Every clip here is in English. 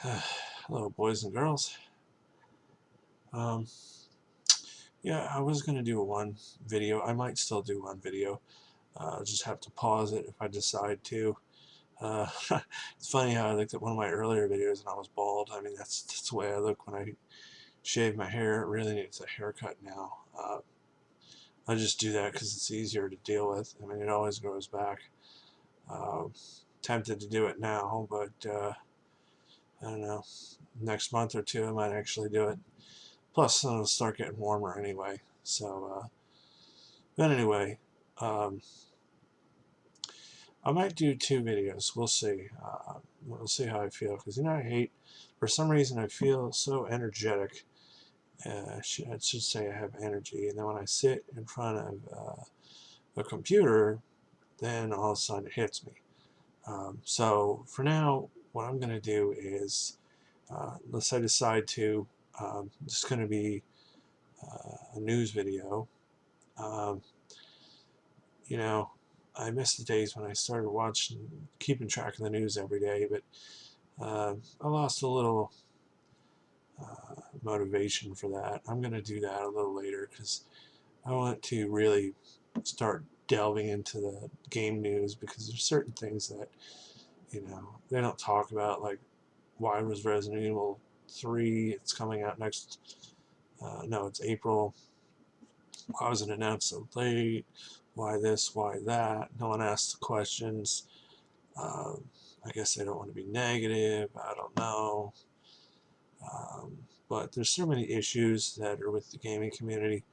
Hello, boys and girls. Um, yeah, I was going to do one video. I might still do one video. I'll just have to pause it if I decide to. Uh, it's funny how I looked at one of my earlier videos and I was bald. I mean, that's the way I look when I shave my hair. It really needs a haircut now. I just do that because it's easier to deal with. I mean, it always grows back. Uh, Tempted to do it now, but I don't know. Next month or two, I might actually do it. Plus, it'll start getting warmer anyway. But anyway, um, I might do two videos. We'll see. We'll see how I feel. Because, for some reason, I feel so energetic. I should say I have energy. And then when I sit in front of a computer, then all of a sudden it hits me. So for now, what I'm going to do is, unless I decide to, it's going to be a news video. Um, you know, I miss the days when I started keeping track of the news every day, but I lost a little motivation for that. I'm going to do that a little later because I want to really start delving into the game news because there's certain things that, they don't talk about, like why was Resident Evil 3, it's coming out next, no, it's April. Why was it announced so late? Why this? Why that? No one asks the questions. I guess they don't want to be negative. I don't know. But there's so many issues that are with the gaming community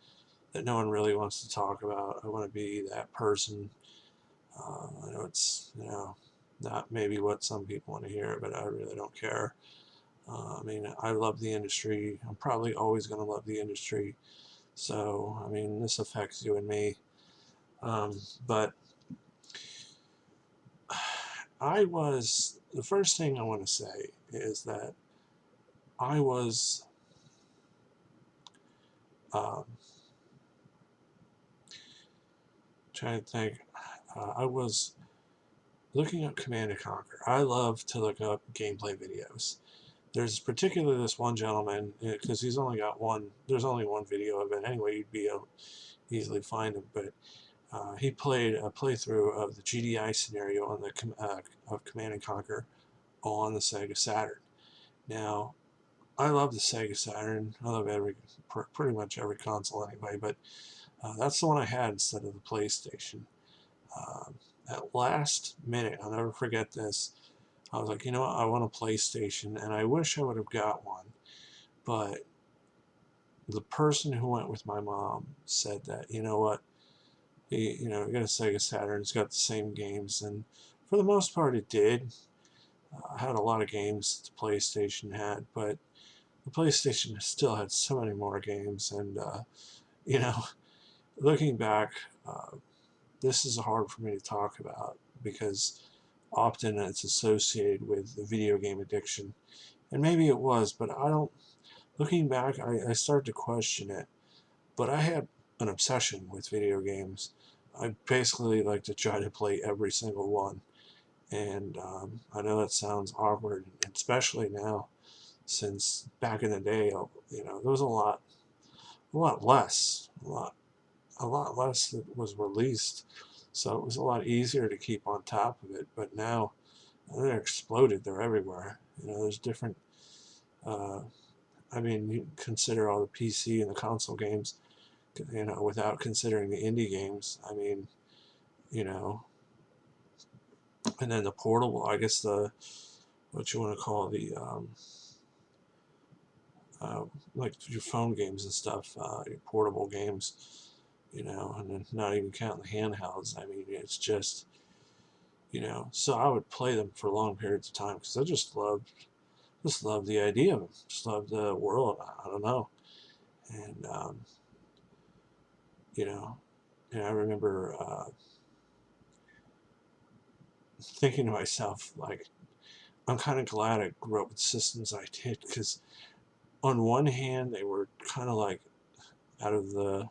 that no one really wants to talk about. I want to be that person. I know it's, not maybe what some people want to hear, but I really don't care. I mean, I love the industry. I'm probably always going to love the industry. So, I mean, this affects you and me. But the first thing I want to say is that I was, um, trying to think, I was looking up Command and Conquer. I love to look up gameplay videos. There's particularly this one gentleman, because there's only one video of it anyway, you'd be able to easily find him, but he played a playthrough of the GDI scenario of Command and Conquer on the Sega Saturn. Now, I love the Sega Saturn. I love pretty much every console anyway, but that's the one I had instead of the PlayStation. Um, at last minute, I'll never forget this. I was like, you know what, I want a PlayStation, and I wish I would have got one, but the person who went with my mom said that, you know what, you got a Sega Saturn, it's got the same games, and for the most part it did. I had a lot of games the PlayStation had, but the PlayStation still had so many more games, and you know, looking back, uh, this is hard for me to talk about because often it's associated with the video game addiction, and maybe it was, but I don't. Looking back, I started to question it, but I had an obsession with video games. I basically like to try to play every single one, and I know that sounds awkward, especially now, since back in the day, there was a lot less, a lot less that was released, so it was a lot easier to keep on top of it. But now they're exploded; they're everywhere. There's different. Uh, I mean, you consider all the PC and the console games, without considering the indie games. I mean, you know, and then the portable. I guess what you want to call uh, like your phone games and stuff, your portable games, and then not even counting the handhelds. I mean, it's just, so I would play them for long periods of time because I just loved the idea of them, just loved the world. I don't know, and you know, and I remember thinking to myself, like, I'm kind of glad I grew up with systems I did because on one hand they were kind of like out of the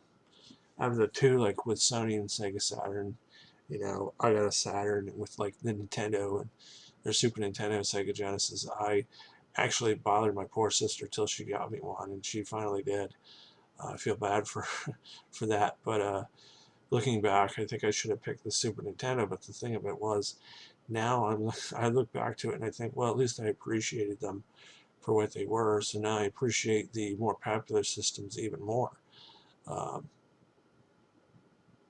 out of the two, like with Sony and Sega Saturn. I got a Saturn with like the Nintendo and their Super Nintendo, Sega Genesis. I actually bothered my poor sister till she got me one, and she finally did. I feel bad for for that, but looking back, I think I should have picked the Super Nintendo. But the thing of it was, now I look back to it and I think, well, at least I appreciated them for what they were. So now I appreciate the more popular systems even more. Um,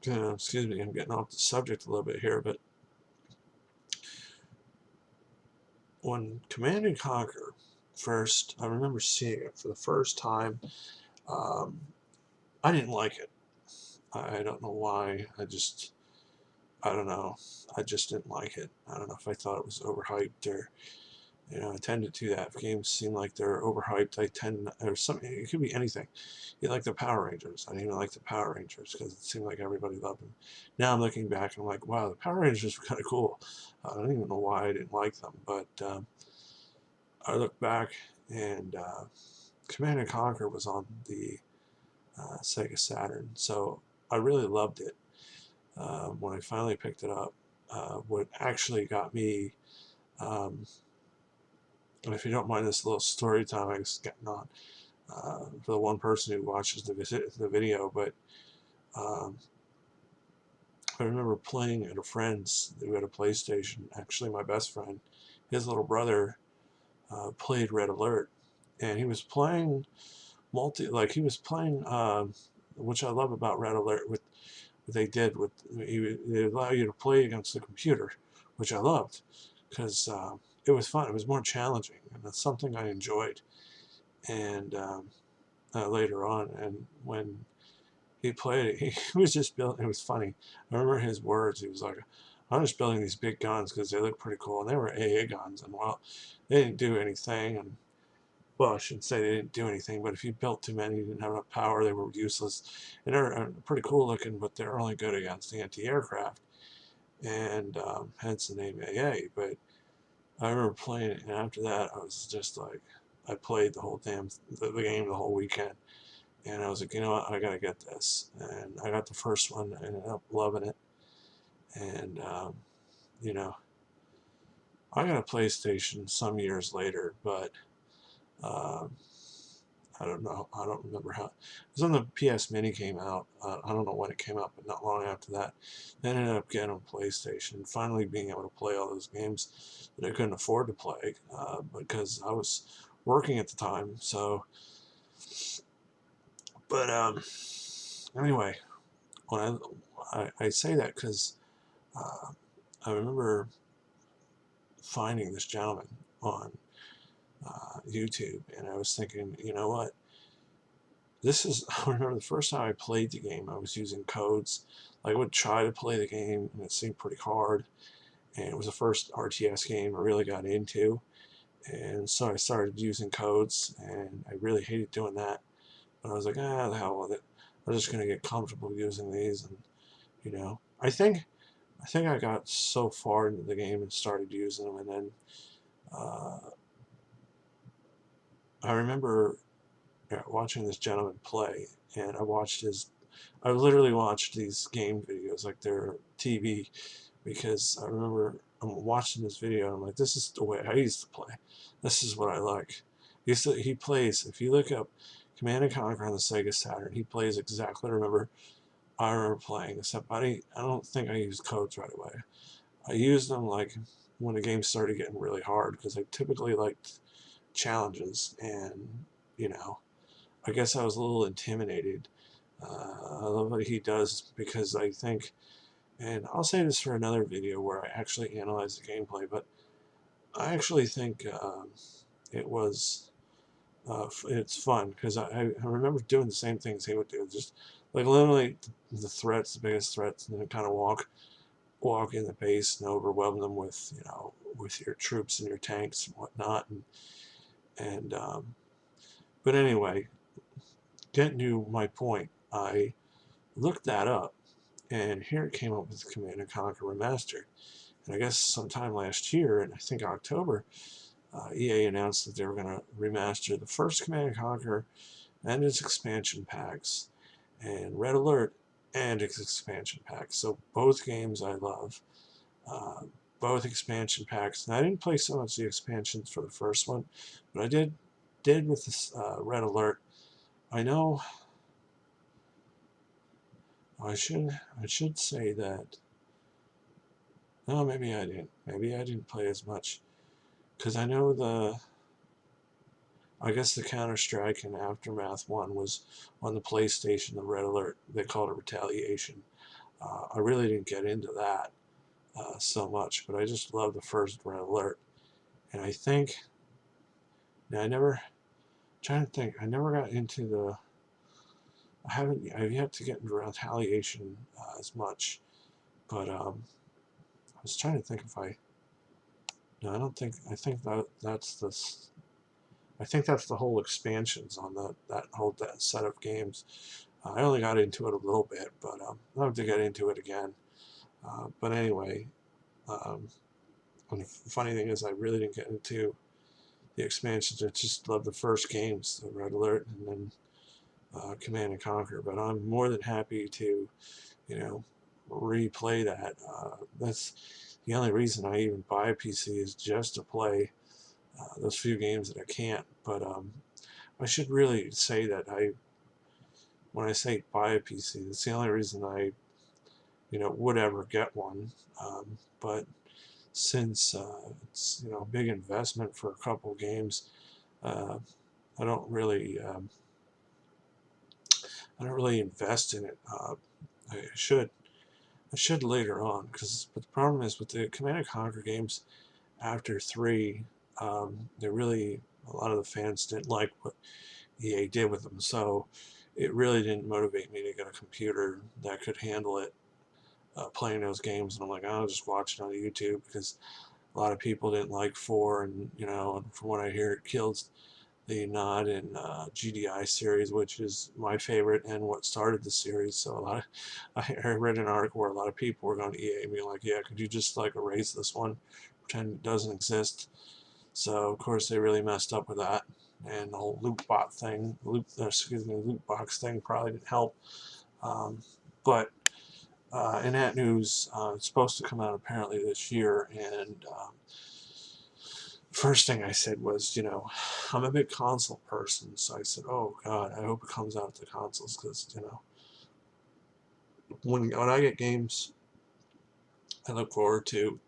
excuse me, I'm getting off the subject a little bit here, but when Command and Conquer first, I remember seeing it for the first time. Um, I didn't like it. I don't know why. I don't know. I just didn't like it. I don't know if I thought it was overhyped or, I tend to do that. If games seem like they're overhyped, I tend, or something, it could be anything. You like the Power Rangers. I didn't even like the Power Rangers because it seemed like everybody loved them. Now I'm looking back and I'm like, wow, the Power Rangers were kind of cool. I don't even know why I didn't like them, but I look back and Command and Conquer was on the Sega Saturn, so I really loved it. When I finally picked it up, what actually got me, um, and if you don't mind this little story time, I guess getting on for the one person who watches the video, but um, I remember playing at a friend's who had a PlayStation. Actually, my best friend, his little brother, played Red Alert, and he was playing like he was playing, which I love about Red Alert. What they did with they allow you to play against the computer, which I loved because it was fun. It was more challenging, and that's something I enjoyed. And later on, and when he played it, he was just building. It was funny. I remember his words. He was like, "I'm just building these big guns because they look pretty cool," and they were AA guns, and well, they didn't do anything, and well, I shouldn't say they didn't do anything, but if you built too many, you didn't have enough power, they were useless. And they're pretty cool looking, but they're only good against anti-aircraft, and hence the name AA. But I remember playing it, and after that, I was just like, I played the whole the game the whole weekend, and I was like, you know what, I gotta get this, and I got the first one, and I ended up loving it, and you know, I got a PlayStation some years later, but. Um, I don't know. I don't remember how. It was when the PS Mini came out. I don't know when it came out, but not long after that. Then I ended up getting a PlayStation, finally being able to play all those games that I couldn't afford to play because I was working at the time. So, but anyway, when I say that because uh, I remember finding this gentleman on YouTube, and I was thinking, you know what? This is, I remember the first time I played the game, I was using codes. I would try to play the game, and it seemed pretty hard. And it was the first RTS game I really got into. And so I started using codes, and I really hated doing that. But I was like, the hell with it. I'm just going to get comfortable using these. And, I think I got so far into the game and started using them. And then uh, I remember watching this gentleman play, and I literally watched these game videos like they're TV because I remember I'm watching this video and I'm like, this is the way I used to play. This is what I like. He plays, if you look up Command and Conquer on the Sega Saturn, he plays exactly I remember playing, except I don't think I used codes right away. I used them like when the game started getting really hard because I typically liked challenges and, you know, I guess I was a little intimidated. I love what he does because I think, and I'll say this for another video where I actually analyze the gameplay, but I actually think it was, it's fun because I remember doing the same things he would do, just like literally the threats, the biggest threats, and then kind of walk in the base and overwhelm them with, with your troops and your tanks and whatnot, and but anyway, getting to my point, I looked that up, and here it came up with Command and Conquer Remastered. And I guess sometime last year, in I think October, EA announced that they were going to remaster the first Command and Conquer and its expansion packs, and Red Alert and its expansion packs. So both games I love. both expansion packs. And I didn't play so much the expansions for the first one, but I did with this Red Alert. I know I should say that. No, maybe I didn't. Maybe I didn't play as much because I know I guess the Counter-Strike and Aftermath one was on the PlayStation, the Red Alert. They called it Retaliation. I really didn't get into that so much, but I just love the first Red Alert. And I think, now trying to think, I never got into I've yet to get into Retaliation as much, but I was trying to think if no, I don't think, I think that's the whole expansions on that set of games. I only got into it a little bit, but I'll have to get into it again. But anyway, um, and the funny thing is I really didn't get into the expansions. I just loved the first games, the Red Alert and then Command and Conquer. But I'm more than happy to, you know, replay that. That's the only reason I even buy a PC is just to play those few games that I can't. But I should really say that when I say buy a PC, that's the only reason I, would ever get one. But since it's a big investment for a couple games, uh, I don't really invest in it. I should later on, but the problem is with the Command and Conquer games after 3, a lot of the fans didn't like what EA did with them, so it really didn't motivate me to get a computer that could handle it, playing those games. And I'm like, I'll just watch it on YouTube because a lot of people didn't like 4, and and from what I hear, it kills the Nod and GDI series, which is my favorite and what started the series. So I read an article where a lot of people were going to EA being like, yeah, could you just like erase this one, pretend it doesn't exist? So of course they really messed up with that, and the whole loot box thing probably didn't help. But in that news, it's supposed to come out apparently this year, and first thing I said was, I'm a big console person, so I said, oh God, I hope it comes out to consoles, because when I get games, I look forward to,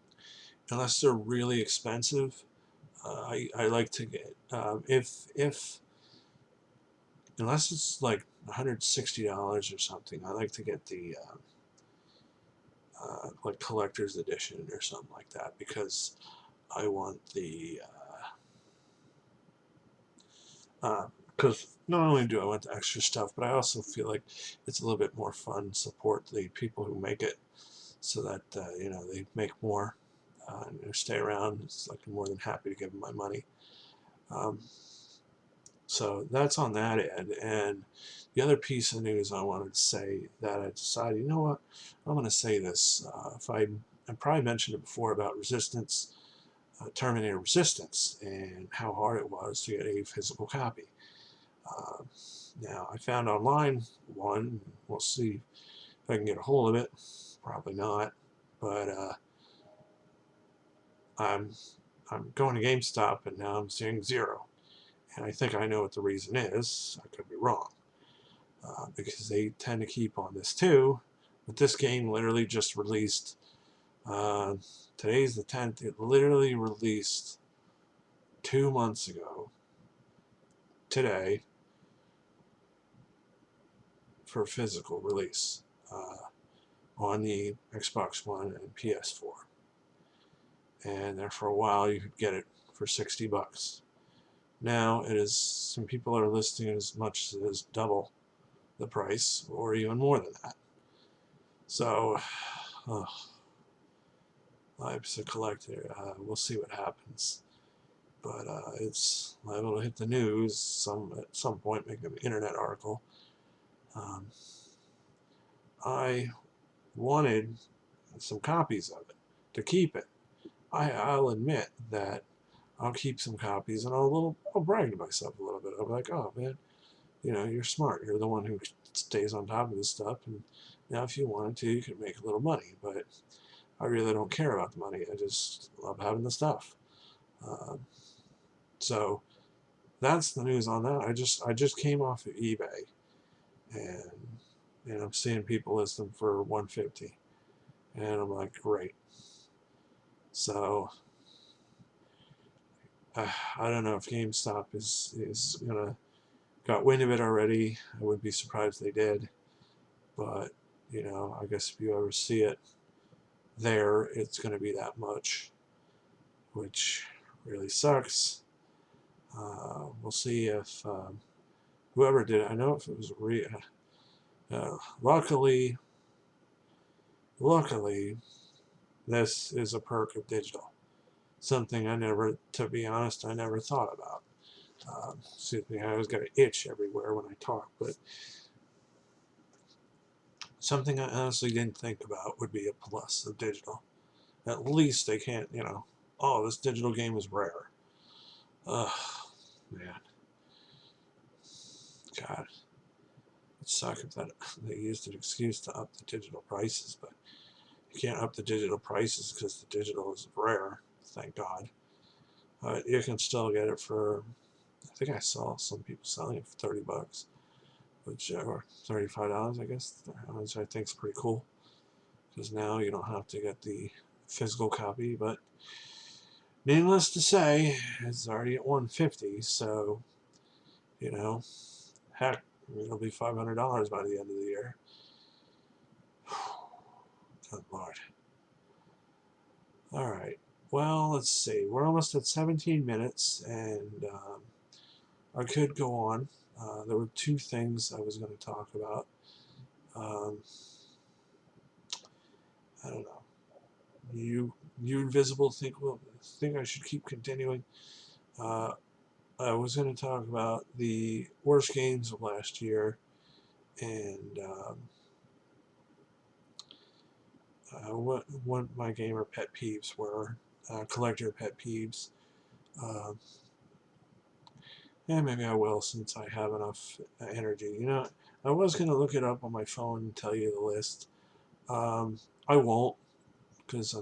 unless they're really expensive, I like to get if unless it's like $160 or something, I like to get the like collector's edition or something like that, because I want the because not only do I want the extra stuff, but I also feel like it's a little bit more fun to support the people who make it, so that they make more and stay around. It's like I'm more than happy to give them my money. Um, so that's on that end. And the other piece of news I wanted to say that I decided, you know what, I'm going to say this. I probably mentioned it before about Resistance, Terminator Resistance, and how hard it was to get a physical copy. Uh, Now, I found online one. We'll see if I can get a hold of it. Probably not, but I'm going to GameStop, and now I'm seeing 0. And I think I know what the reason is. I could be wrong, because they tend to keep on this too. But this game literally just released. Uh, Today's the 10th. It literally released 2 months ago today for physical release on the Xbox One and PS4. And there for a while you could get it for $60. Now it is, some people are listing it as much as double the price, or even more than that. So, I'm a collector. We'll see what happens. But it's liable to hit the news at some point, make an internet article. Um, I wanted some copies of it to keep it. I'll admit that I'll keep some copies, and I'll brag to myself a little bit. I'll be like, oh man, you're smart. You're the one who stays on top of this stuff, and now if you wanted to, you could make a little money. But I really don't care about the money. I just love having the stuff. Um, so that's the news on that. I just came off of eBay, and I'm seeing people list them for 150, and I'm like, great. So I don't know if GameStop is gonna got wind of it already. I wouldn't be surprised they did, but I guess if you ever see it there, it's going to be that much, which really sucks. We'll see if whoever did it. I know if it was luckily, luckily, this is a perk of digital. Something I never, to be honest, I never thought about. Excuse me, I always got an itch everywhere when I talk, but something I honestly didn't think about would be a plus of digital. At least they can't, oh, this digital game is rare. Ugh, man. God. It'd suck if they used an excuse to up the digital prices, but you can't up the digital prices because the digital is rare, thank God. You can still get it for, I think I saw some people selling it for $30, which, or $35, I guess, which I think is pretty cool, because now you don't have to get the physical copy, but needless to say, it's already at 150, so, you know, heck, it'll be $500 by the end of the year. Good Lord. All right. Well, let's see. We're almost at 17 minutes, and I could go on. There were two things I was going to talk about. Um, I don't know. You invisible think I should keep continuing. Uh, I was going to talk about the worst games of last year, and what my gamer pet peeves were, collector pet peeves. Uh, and maybe I will since I have enough energy. I was going to look it up on my phone and tell you the list. Um, I won't because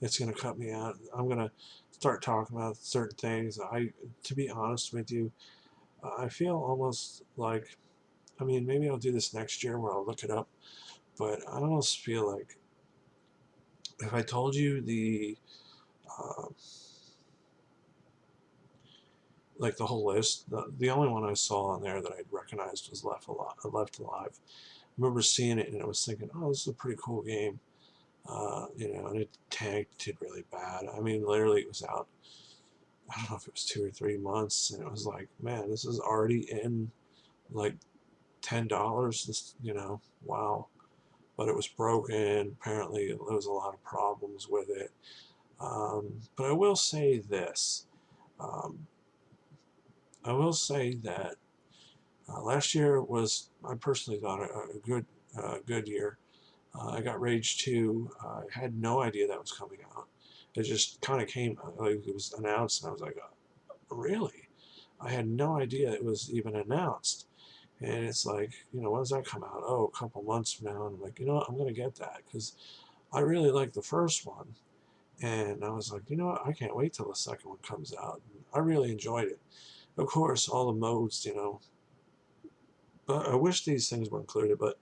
it's going to cut me out. I'm going to start talking about certain things. To be honest with you, I feel almost like, I mean, maybe I'll do this next year where I'll look it up, but I almost feel like if I told you uh, the whole list, the only one I saw on there that I'd recognized was Left Alive. I remember seeing it and I was thinking, oh, this is a pretty cool game. And it tanked, did really bad. I mean, literally, it was out, I don't know if it was 2 or 3 months, and it was like, man, this is already in like $10. Wow. But it was broken. Apparently, there was a lot of problems with it. But I will say this. Um, I will say that last year was, I personally thought, a good year. I got Rage 2. I had no idea that was coming out. It just kind of came, like it was announced, and I was like, really? I had no idea it was even announced. And it's like, when does that come out? Oh, a couple months from now. And I'm like, I'm going to get that because I really liked the first one. And I was like, what? I can't wait till the second one comes out. And I really enjoyed it. Of course, all the modes, but I wish these things were included, but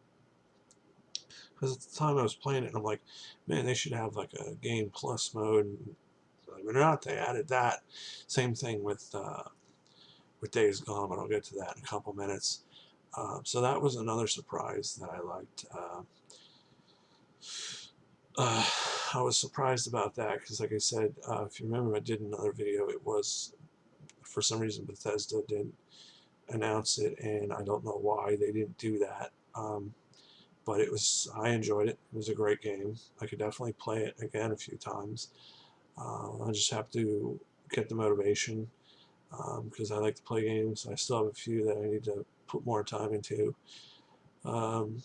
because at the time I was playing it, I'm like, man, they should have like a game plus mode. And believe it or not, they added that. Same thing with Days Gone, but I'll get to that in a couple minutes. So that was another surprise that I liked. I was surprised about that because, like I said, if you remember, I did another video. It was, for some reason, Bethesda didn't announce it, and I don't know why they didn't do that. But I enjoyed it. It was a great game. I could definitely play it again a few times. I just have to get the motivation because I like to play games. I still have a few that I need to put more time into. Um,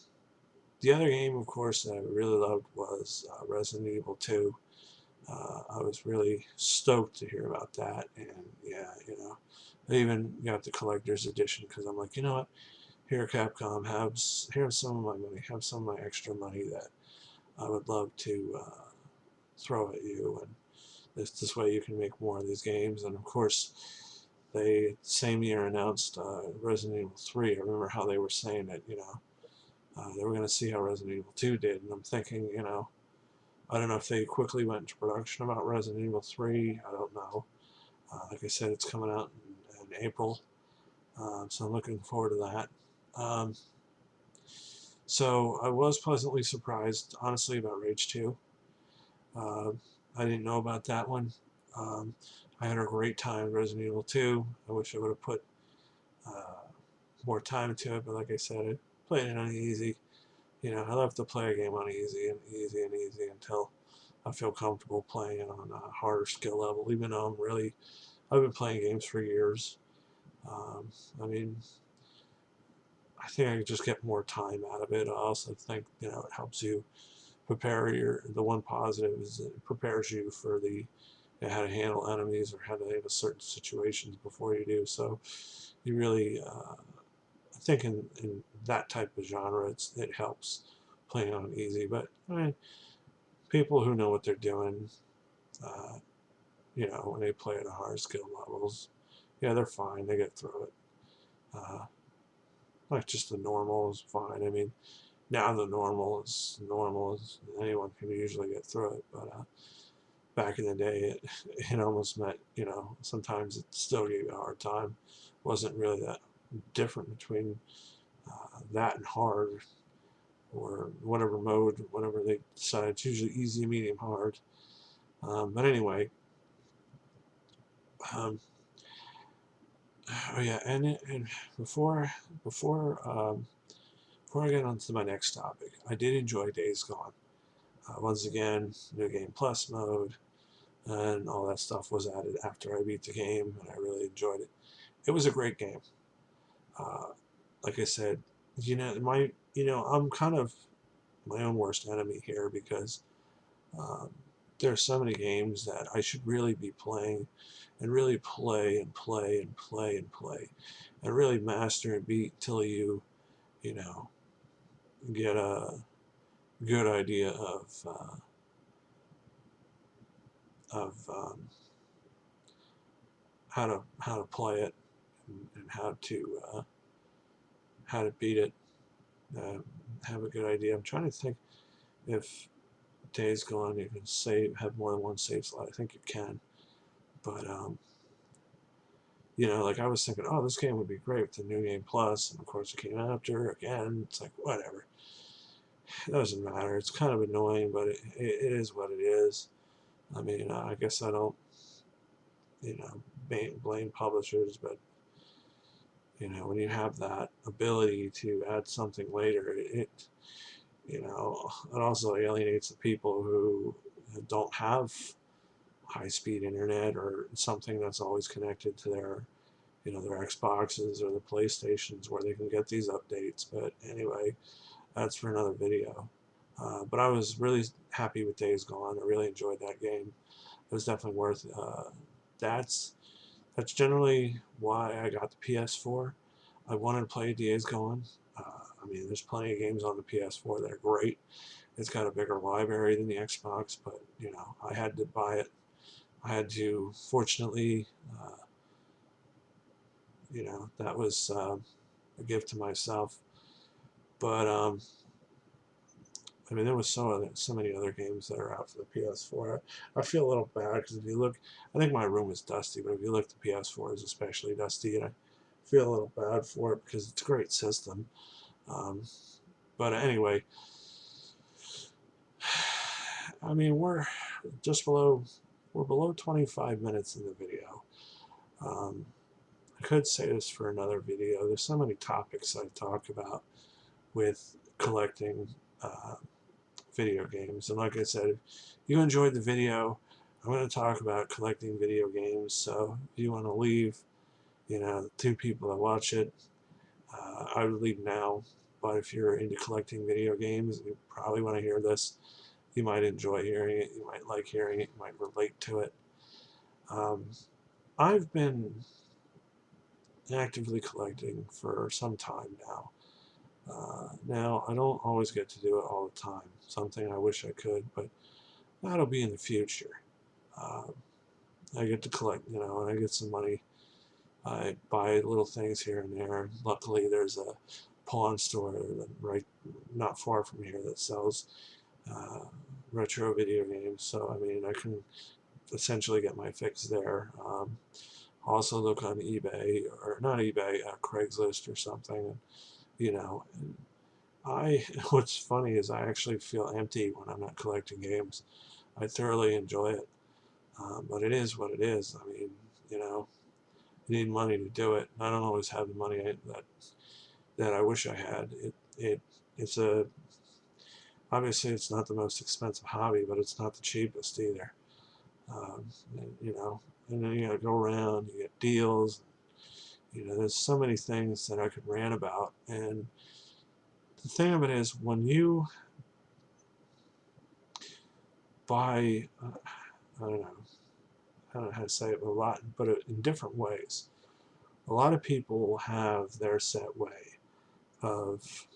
the other game, of course, that I really loved was Resident Evil 2. I was really stoked to hear about that, and yeah, I even got the collector's edition because I'm like, you know what? Here, Capcom, here's some of my money, have some of my extra money that I would love to throw at you, and this way you can make more of these games. And of course, they same year announced Resident Evil 3. I remember how they were saying it, they were going to see how Resident Evil 2 did, and I'm thinking, I don't know if they quickly went into production about Resident Evil 3. I don't know. Like I said, it's coming out in April, so I'm looking forward to that. Um, so I was pleasantly surprised, honestly, about Rage 2. Uh, I didn't know about that one. Um, I had a great time in Resident Evil 2. I wish I would have put uh, more time into it, but like I said, I played it on easy. I love to play a game on easy and easy and easy until I feel comfortable playing it on a harder skill level, even though I've been playing games for years. Um, I mean, I think I could just get more time out of it. I also think, it helps you the one positive is it prepares you for how to handle enemies or how to handle certain situations before you do. So you really, I think in that type of genre, it helps playing on easy. But I mean, people who know what they're doing, uh, when they play at a higher skill levels, yeah, they're fine. They get through it. Uh, like just the normal is fine. I mean, now the normal is normal. Anyone can usually get through it. But back in the day, it almost meant, sometimes it still gave you a hard time. Wasn't really that different between that and hard or whatever mode, whatever they decide. It's usually easy, medium, hard. But anyway, um, oh yeah, and before before I get on to my next topic, I did enjoy Days Gone. Once again, New Game Plus mode and all that stuff was added after I beat the game, and I really enjoyed it. It was a great game. Uh, like I said, I'm kind of my own worst enemy here because um, there are so many games that I should really be playing and really play and play and play and play and really master and beat till you know, get a good idea of how to play it and how to beat it. Uh, have a good idea. I'm trying to think if Days Gone you can have more than one save slot. I think you can, but like I was thinking, oh, this game would be great with the New Game Plus, and of course it came after again. It's like whatever. It doesn't matter. It's kind of annoying, but it is what it is. I mean, I guess I don't, blame publishers, but when you have that ability to add something later, it also alienates the people who don't have high-speed internet or something that's always connected to their Xboxes or the PlayStations where they can get these updates. But anyway, that's for another video. But I was really happy with Days Gone. I really enjoyed that game. It was definitely worth. That's that's generally why I got the PS4. I wanted to play Days Gone. I mean, there's plenty of games on the PS4 that are great. It's got a bigger library than the Xbox, but I had to buy it. I had to. Fortunately, that was a gift to myself. But I mean, there was so many other games that are out for the PS4. I feel a little bad because if you look, I think my room is dusty, but if you look, the PS4 is especially dusty, and I feel a little bad for it because it's a great system. Um, but anyway, I mean, just below, we're below 25 minutes in the video. Um, I could say this for another video. There's so many topics I talk about with collecting video games. And like I said, if you enjoyed the video, I'm going to talk about collecting video games. So if you want to leave, the two people that watch it, I would leave now. But if you're into collecting video games, you probably want to hear this. You might enjoy hearing it. You might like hearing it. You might relate to it. Um, I've been actively collecting for some time now. Now, I don't always get to do it all the time. Something I wish I could, but that'll be in the future. Uh, I get to collect, and I get some money. I buy little things here and there. Luckily, there's a pawn store right not far from here that sells uh, retro video games. So, I mean, I can essentially get my fix there. Also look on eBay, or not eBay, Craigslist or something. And, you know, what's funny is I actually feel empty when I'm not collecting games. I thoroughly enjoy it, but it is what it is. I mean, you know, you need money to do it. I don't always have the money that I wish I had. It's a obviously it's not the most expensive hobby, but it's not the cheapest either. Um, you know, and then you got to go around. You get deals. There's so many things that I could rant about, and the thing of it is, when you buy, I don't know, I don't know how to say it a lot, but in different ways. A lot of people have their set way of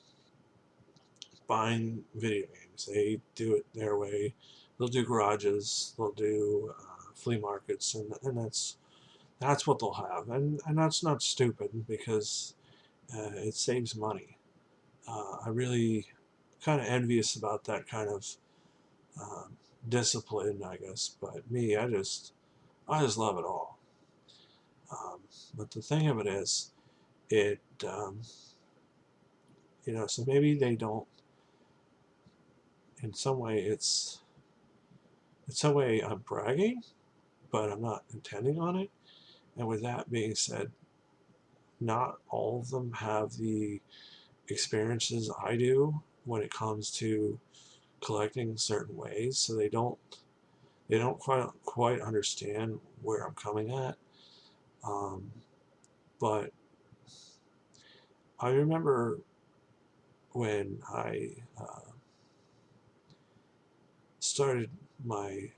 buying video games. They do it their way. They'll do garages. They'll do flea markets, and that's what they'll have. And that's not stupid because it saves money. I really kind of envious about that kind of um, discipline, I guess. But me, I just love it all. Um, but the thing of it is, it so maybe they don't. In some way, I'm bragging, but I'm not intending on it. And with that being said, not all of them have the experiences I do when it comes to collecting certain ways, so they don't quite understand where I'm coming at. Um, but I remember when I started my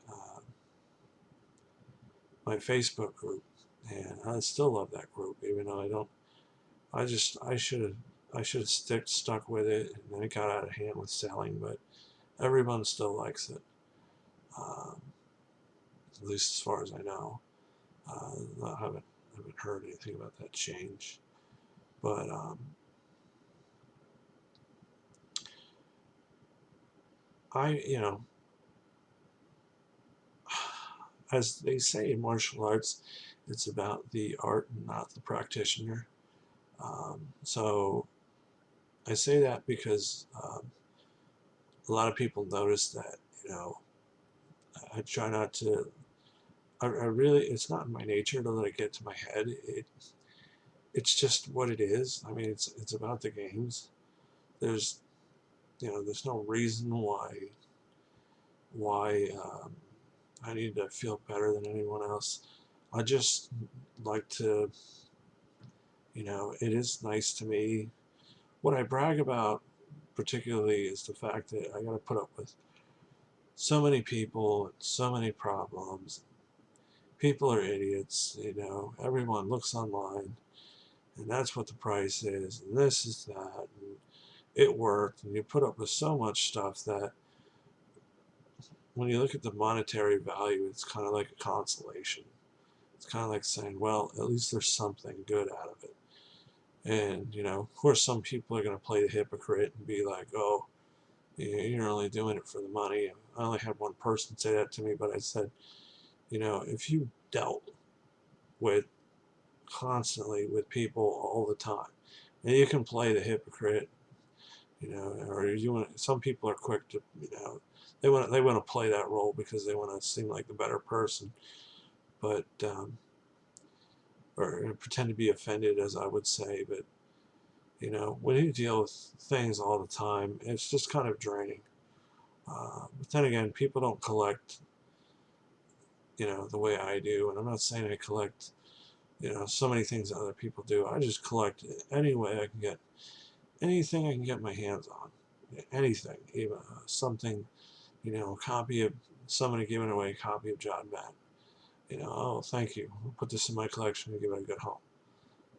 my Facebook group, and I still love that group, even though I don't. I should have stuck with it, and then it got out of hand with selling, but everyone still likes it, um, at least as far as I know. I haven't heard anything about that change, but I as they say in martial arts, it's about the art and not the practitioner. So I say that because a lot of people notice that I try not to. I really, it's not in my nature to let it get to my head. It's just what it is. I mean, it's about the games. There's there's no reason why I need to feel better than anyone else. I just like to, it is nice to me. What I brag about particularly is the fact that I got to put up with so many people and so many problems. People are idiots, everyone looks online, and that's what the price is, and this is that, and it worked, and you put up with so much stuff that when you look at the monetary value, it's kind of like a consolation. It's kind of like saying, well, at least there's something good out of it. And, of course, some people are going to play the hypocrite and be like, oh, you're only doing it for the money. I only had one person say that to me, but I said, if you dealt with constantly with people all the time, and you can play the hypocrite, or you want. Some people are quick to, they want to play that role because they want to seem like the better person, but or pretend to be offended, as I would say. But when you deal with things all the time, it's just kind of draining. But then again, people don't collect, the way I do, and I'm not saying I collect, so many things that other people do. I just collect any way I can get, anything I can get my hands on, anything, even something, a copy of somebody giving away a copy of John Madden. Oh, thank you. I'll put this in my collection and give it a good home.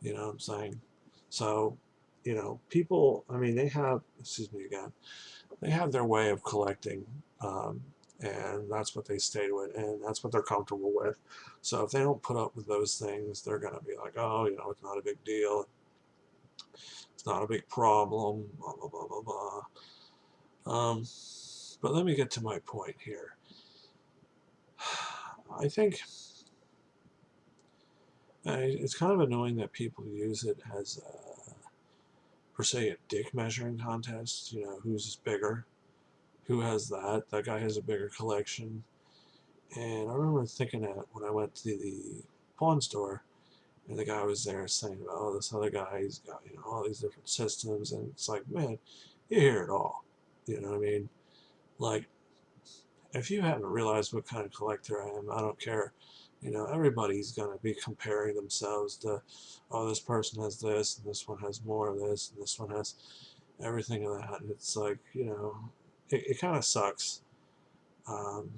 You know what I'm saying? So people, I mean, they have, excuse me again, they have their way of collecting, um, and that's what they stay with, and that's what they're comfortable with. So if they don't put up with those things, they're going to be like, oh, it's not a big deal, it's not a big problem, blah, blah, blah, blah, blah. But let me get to my point here. I think it's kind of annoying that people use it as, per se, a dick measuring contest. Who's bigger? Who has that? That guy has a bigger collection. And I remember thinking that when I went to the pawn store, and the guy was there saying, "Oh, this other guy's got all these different systems," and it's like, man, you hear it all. You know what I mean? Like, if you haven't realized what kind of collector I am, I don't care. Everybody's going to be comparing themselves to, oh, this person has this, and this one has more of this, and this one has everything of that. And it's like, it kind of sucks. Um,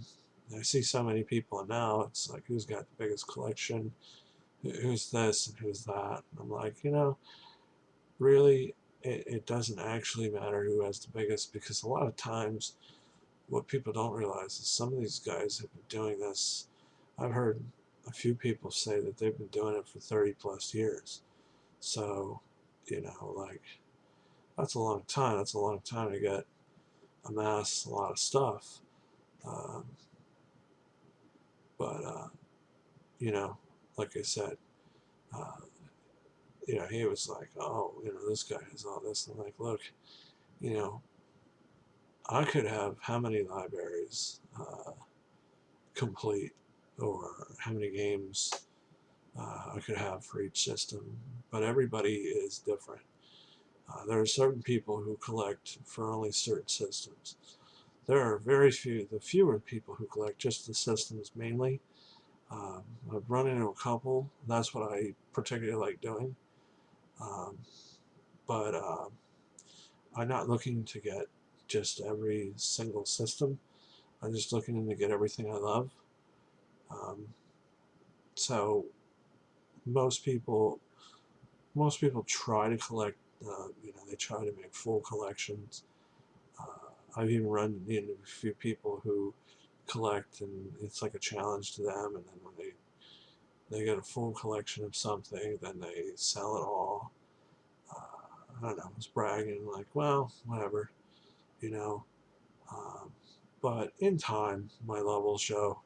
I see so many people now, it's like, who's got the biggest collection? Who's this and who's that? And I'm like, really, it doesn't actually matter who has the biggest, because a lot of times what people don't realize is some of these guys have been doing this. I've heard a few people say that they've been doing it for 30 plus years. So, like, that's a long time. That's a long time to get amass a lot of stuff. Um, but, you know, like I said, uh, he was like, oh, this guy has all this. And I'm like, look, you know, I could have how many libraries complete, or how many games I could have for each system, but everybody is different. There are certain people who collect for only certain systems. There are the fewer people who collect just the systems mainly. I've run into a couple. That's what I particularly like doing. Um, but I'm not looking to get just every single system. I'm just looking to get everything I love. Um, so most people most people try to collect. They try to make full collections. I've even run into a few people who collect, and it's like a challenge to them. And then when they get a full collection of something, then they sell it all. I don't know. I was bragging like, well, whatever, you know. Um, but in time, my levels show.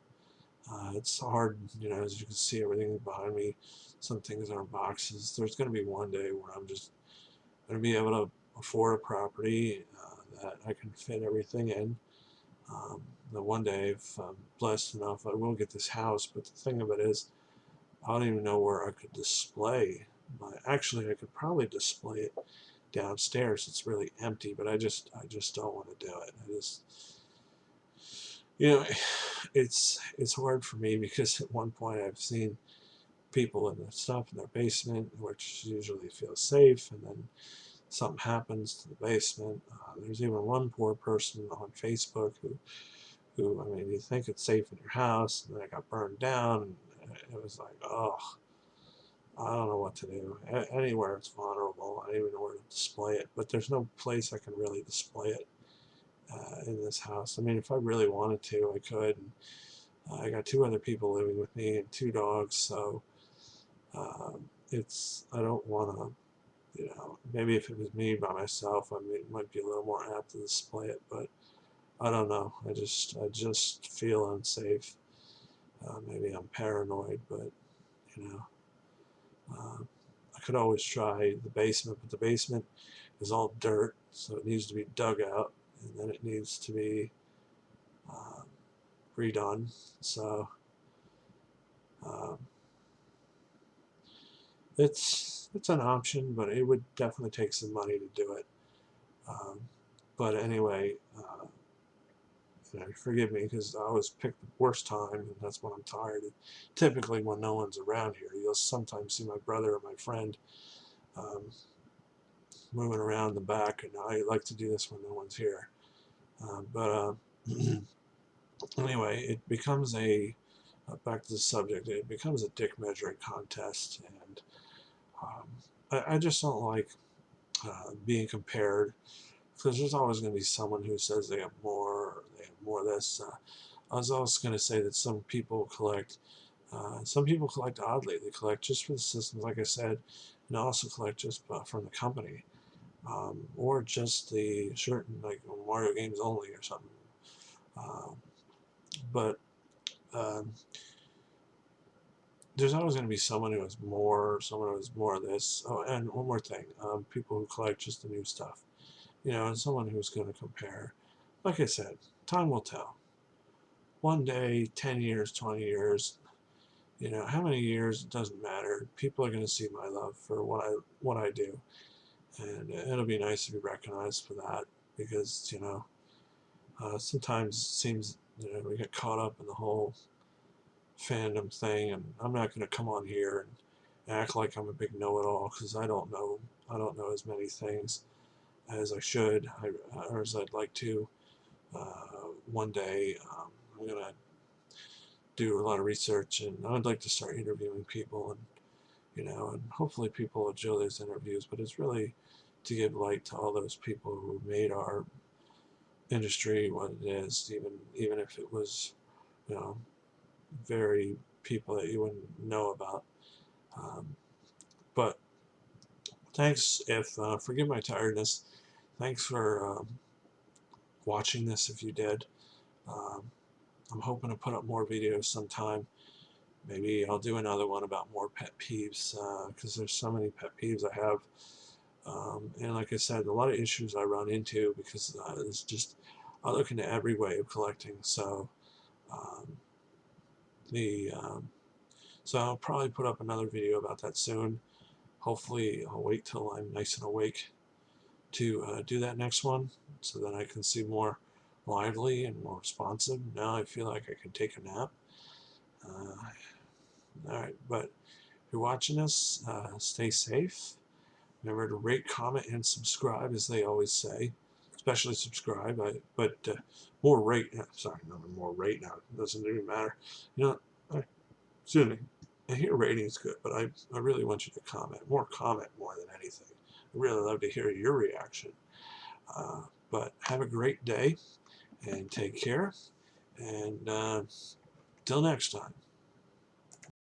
It's hard, as you can see, everything behind me. Some things are in boxes. There's going to be one day where I'm just going to be able to afford a property that I can fit everything in. The one day, if I'm blessed enough, I will get this house. But the thing of it is, I don't even know where I could display Actually, I could probably display it downstairs. It's really empty, but I just don't want to do it. You know, it's hard for me, because at one point I've seen people in the stuff in their basement, which usually feels safe, and then something happens to the basement. There's even one poor person on Facebook who, I mean, you think it's safe in your house, and then it got burned down, and it was like, oh, I don't know what to do. Anywhere it's vulnerable, I don't even know where to display it, but there's no place I can really display it in this house. I mean, if I really wanted to, I could. I got two other people living with me and two dogs, so I don't want to, maybe if it was me by myself, might be a little more apt to display it, but I don't know. I just feel unsafe. Maybe I'm paranoid, but you know, uh, I could always try the basement, but the basement is all dirt, so it needs to be dug out, and then it needs to be um, redone. So um, it's an option, but it would definitely take some money to do it. Um, but anyway, forgive me, because I always pick the worst time, and that's when I'm tired. Typically, when no one's around here, you'll sometimes see my brother or my friend um, moving around the back, and I like to do this when no one's here. But anyway, it becomes back to the subject. It becomes a dick measuring contest, and I just don't like being compared, because there's always going to be someone who says they have more, or they have more of this. I was also going to say that some people collect oddly. They collect just for the systems, like I said, and also collect just from the company, or just the certain like Mario games only or something. Um, but um, there's always going to be someone who has more, someone who has more of this. Oh, and one more thing, people who collect just the new stuff, and someone who's going to compare. Like I said, time will tell. One day, 10 years, 20 years, how many years, it doesn't matter. People are going to see my love for what I do, and it'll be nice to be recognized for that, because sometimes it seems we get caught up in the whole fandom thing, and I'm not going to come on here and act like I'm a big know-it-all, because I don't know as many things as I should, or as I'd like to. One day, I'm going to do a lot of research, and I'd like to start interviewing people, and hopefully people enjoy those interviews. But it's really to give light to all those people who made our industry what it is, even if it was, you know, very people that you wouldn't know about. Um, but thanks. If forgive my tiredness. Thanks for watching this. If you did, um, I'm hoping to put up more videos sometime. Maybe I'll do another one about more pet peeves, because there's so many pet peeves I have. And like I said, a lot of issues I run into, because it's just, I look into every way of collecting. Um, the so I'll probably put up another video about that soon. Hopefully I'll wait till I'm nice and awake to do that next one, so that I can see more lively and more responsive. Now I feel like I can take a nap. Alright, but if you're watching this, stay safe. Remember to rate, comment, and subscribe, as they always say. Especially subscribe, but more rate. Sorry, no more rate now. It doesn't even matter. You know, excuse me. I hear rating's good, but I really want you to comment more than anything. I really love to hear your reaction. But have a great day, and take care. And till next time.